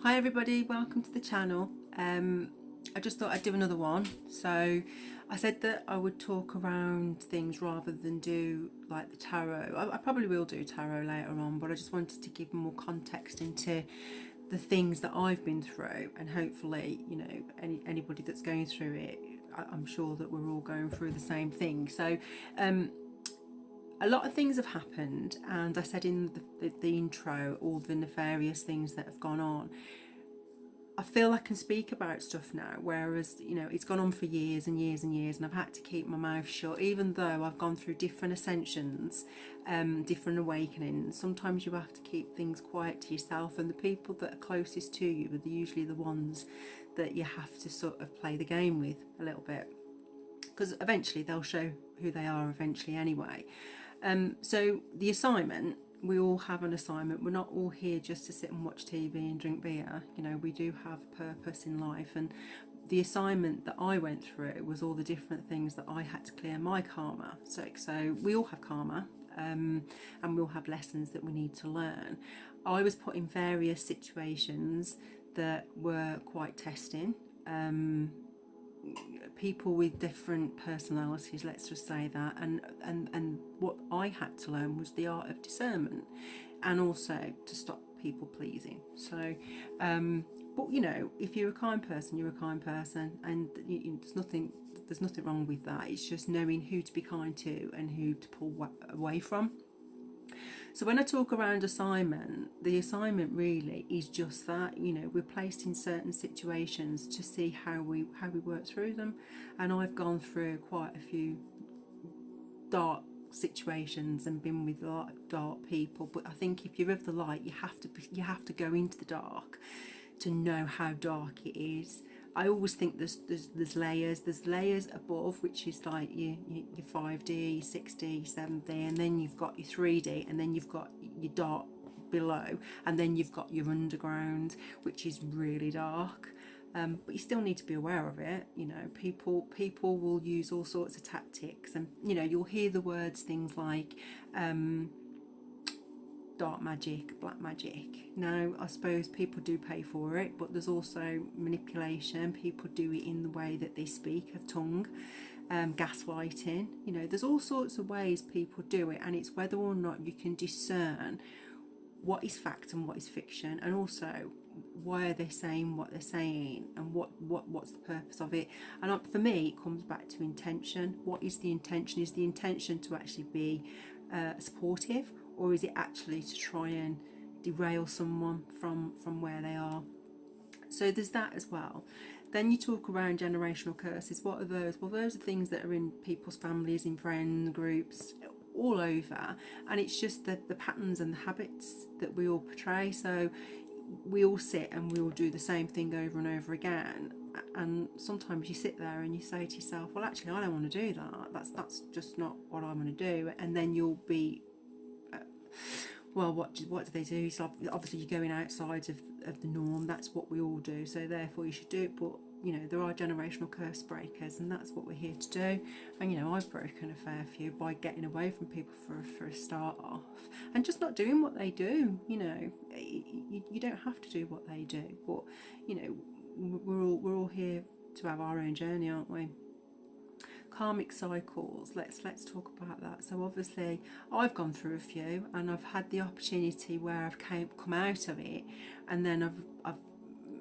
Hi everybody, welcome to the channel. I just thought I'd do another one. So I said that I would talk around things rather than do like the tarot. I probably will do tarot later on, but I just wanted to give more context into the things that I've been through, and hopefully, you know, anybody that's going through it, I'm sure that we're all going through the same thing. So a lot of things have happened, and I said in the intro all the nefarious things that have gone on. I feel I can speak about stuff now, whereas, you know, it's gone on for years and years and years, and I've had to keep my mouth shut, even though I've gone through different ascensions, different awakenings. Sometimes you have to keep things quiet to yourself, and the people that are closest to you are usually the ones that you have to sort of play the game with a little bit, because eventually they'll show who they are eventually anyway. So the assignment, we all have an assignment. We're not all here just to sit and watch TV and drink beer. You know, we do have a purpose in life, and the assignment that I went through was all the different things that I had to clear my karma. So we all have karma, and we all have lessons that we need to learn. I was put in various situations that were quite testing. People with different personalities, let's just say that, and what I had to learn was the art of discernment, and also to stop people pleasing. So but you know, if you're a kind person, you're a kind person, and there's nothing wrong with that. It's just knowing who to be kind to and who to pull away from. So when I talk around assignment, the assignment really is just that. You know, we're placed in certain situations to see how we work through them, and I've gone through quite a few dark situations and been with a lot of dark people. But I think if you're of the light, you have to go into the dark to know how dark it is. I always think there's layers. There's layers above, which is like your 5D, 6D, 7D, and then you've got your 3D, and then you've got your dark below, and then you've got your underground, which is really dark. But you still need to be aware of it. You know, people will use all sorts of tactics, and you know, you'll hear the words things like dark magic, black magic. Now, I suppose people do pay for it, but there's also manipulation. People do it in the way that they speak, of tongue, gaslighting. You know, there's all sorts of ways people do it, and it's whether or not you can discern what is fact and what is fiction, and also why are they saying what they're saying, and what's the purpose of it. And for me, it comes back to intention. What is the intention? Is the intention to actually be supportive, or is it actually to try and derail someone from where they are? So there's that as well. Then you talk around generational curses. What are those? Well, those are things that are in people's families, in friend groups, all over, and it's just the patterns and the habits that we all portray. So we all sit and we all do the same thing over and over again, and sometimes you sit there and you say to yourself, well, actually, I don't want to do that. That's just not what I want to do. And then you'll be well, what do they do? So obviously you're going outside of the norm. That's what we all do, so therefore you should do it. But you know, there are generational curse breakers, and that's what we're here to do. And you know, I've broken a fair few by getting away from people for a start off, and just not doing what they do. You know, you don't have to do what they do, but you know, we're all here to have our own journey, aren't we? Karmic cycles, let's talk about that. So obviously I've gone through a few, and I've had the opportunity where I've come out of it, and then I've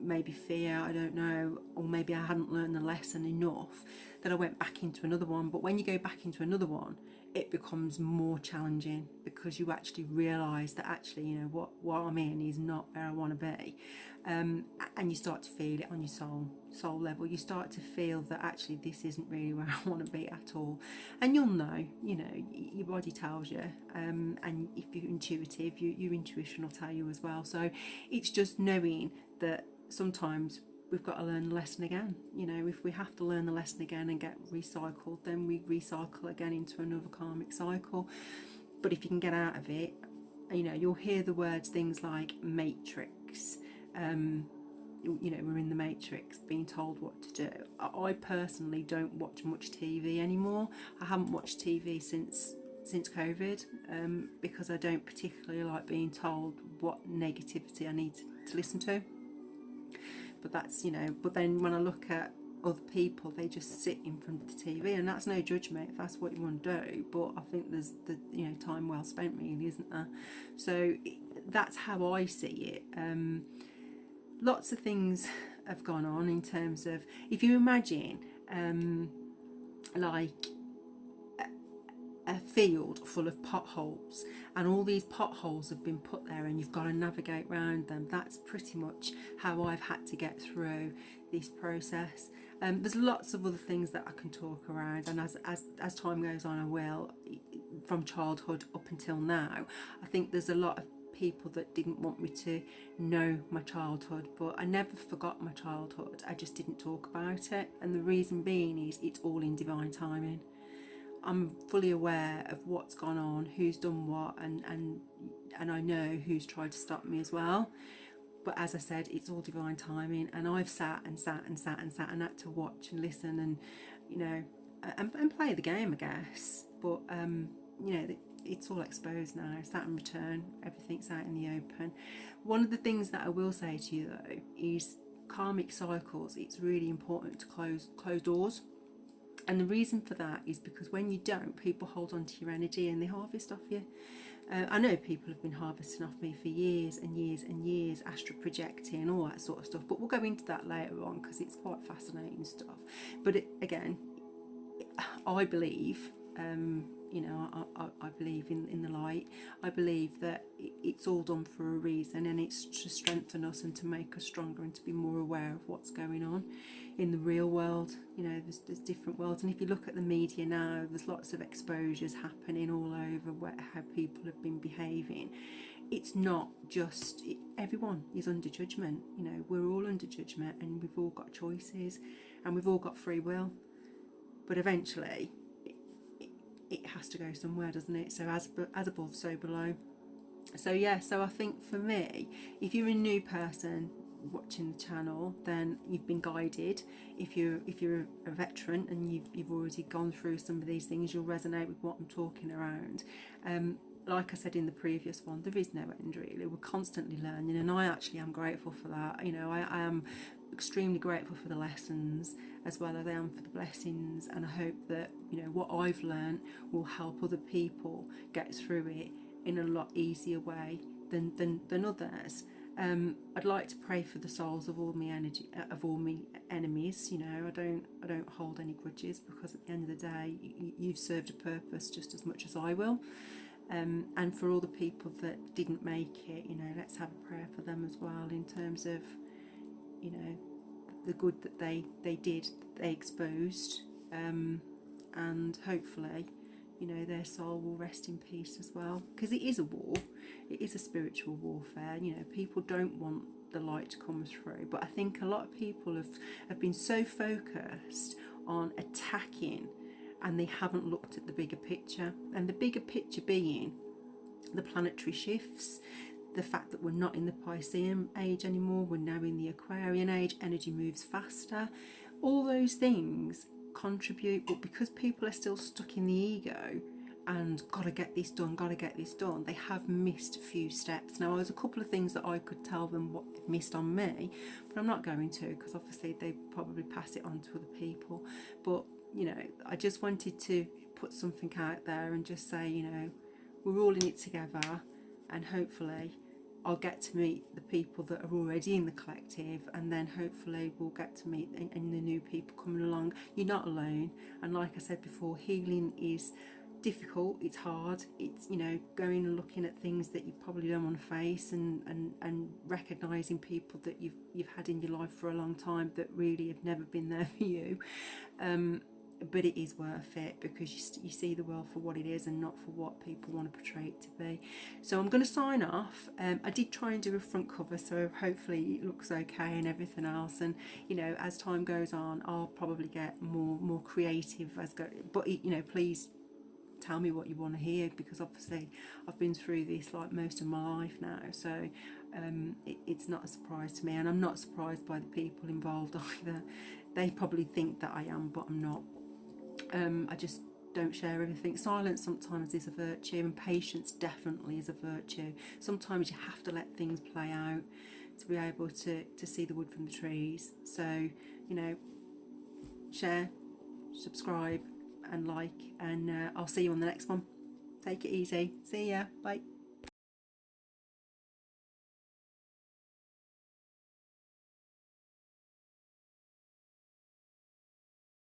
maybe fear, I don't know, or maybe I hadn't learned the lesson enough that I went back into another one. But when you go back into another one, it becomes more challenging, because you actually realise that actually, you know, what I'm in is not where I want to be, and you start to feel it on your soul level. You start to feel that actually this isn't really where I want to be at all, and you'll know, you know, your body tells you, and if you're intuitive, your intuition will tell you as well. So it's just knowing that sometimes we've got to learn the lesson again. You know, if we have to learn the lesson again and get recycled, then we recycle again into another karmic cycle. But if you can get out of it, you know, you'll hear the words things like matrix. You know, we're in the matrix, being told what to do. I personally don't watch much TV anymore. I haven't watched TV since COVID, because I don't particularly like being told what negativity I need to listen to. but that's, you know, but then when I look at other people, they just sit in front of the TV, and that's no judgment if that's what you want to do, but I think there's the, you know, time well spent really, isn't there? So that's how I see it. Lots of things have gone on in terms of, if you imagine like a field full of potholes, and all these potholes have been put there and you've got to navigate around them. That's pretty much how I've had to get through this process. There's lots of other things that I can talk around, and as time goes on I will, from childhood up until now. I think there's a lot of people that didn't want me to know my childhood, but I never forgot my childhood, I just didn't talk about it, and the reason being is it's all in divine timing. I'm fully aware of what's gone on, who's done what, and I know who's tried to stop me as well. But as I said, it's all divine timing, and I've sat and had to watch and listen, and you know, and play the game, I guess. But you know, it's all exposed now. Saturn return, everything's out in the open. One of the things that I will say to you though is karmic cycles. It's really important to close doors. And the reason for that is because when you don't, people hold on to your energy and they harvest off you. I know people have been harvesting off me for years and years and years, astral projecting, all that sort of stuff. But we'll go into that later on because it's quite fascinating stuff. But again, I believe, you know, I believe in the light. I believe that it's all done for a reason, and it's to strengthen us and to make us stronger and to be more aware of what's going on in the real world. You know, there's different worlds, and if you look at the media now, there's lots of exposures happening all over how people have been behaving. It's not just, everyone is under judgment. You know, we're all under judgment, and we've all got choices, and we've all got free will. But eventually, it has to go somewhere, doesn't it? So as above, so below. So yeah, so I think for me, if you're a new person watching the channel, then you've been guided. If you're a veteran and you've already gone through some of these things, you'll resonate with what I'm talking around. Like I said in the previous one, there is no end really. We're constantly learning, and I actually am grateful for that. You know, I am extremely grateful for the lessons as well as I am for the blessings, and I hope that, you know, what I've learned will help other people get through it in a lot easier way than others. I'd like to pray for the souls of all my enemies. You know, I don't hold any grudges, because at the end of the day, you've served a purpose just as much as I will. And for all the people that didn't make it, you know, let's have a prayer for them as well, in terms of, you know, the good that they did, they exposed, and hopefully, you know, their soul will rest in peace as well, because it is a war, it is a spiritual warfare. You know, people don't want the light to come through, but I think a lot of people have been so focused on attacking, and they haven't looked at the bigger picture, and the bigger picture being the planetary shifts, the fact that we're not in the Piscean age anymore, we're now in the Aquarian age, energy moves faster. All those things contribute, but because people are still stuck in the ego and gotta get this done, they have missed a few steps. Now, there's a couple of things that I could tell them what they've missed on me, but I'm not going to, because obviously they probably pass it on to other people. But, you know, I just wanted to put something out there and just say, you know, we're all in it together, and hopefully I'll get to meet the people that are already in the collective, and then hopefully we'll get to meet and the new people coming along. You're not alone, and like I said before, healing is difficult, it's hard, it's, you know, going and looking at things that you probably don't want to face, and recognising people that you've had in your life for a long time that really have never been there for you. But it is worth it, because you see the world for what it is and not for what people want to portray it to be. So I'm going to sign off. I did try and do a front cover, so hopefully it looks okay and everything else. And, you know, as time goes on, I'll probably get more creative but, you know, please tell me what you want to hear, because obviously I've been through this like most of my life now, so it's not a surprise to me, and I'm not surprised by the people involved either. They probably think that I am, but I'm not. I just don't share everything. Silence sometimes is a virtue, and patience definitely is a virtue. Sometimes you have to let things play out, to be able to see the wood from the trees. So, you know, share, subscribe and like, and I'll see you on the next one. Take it easy. See ya. Bye.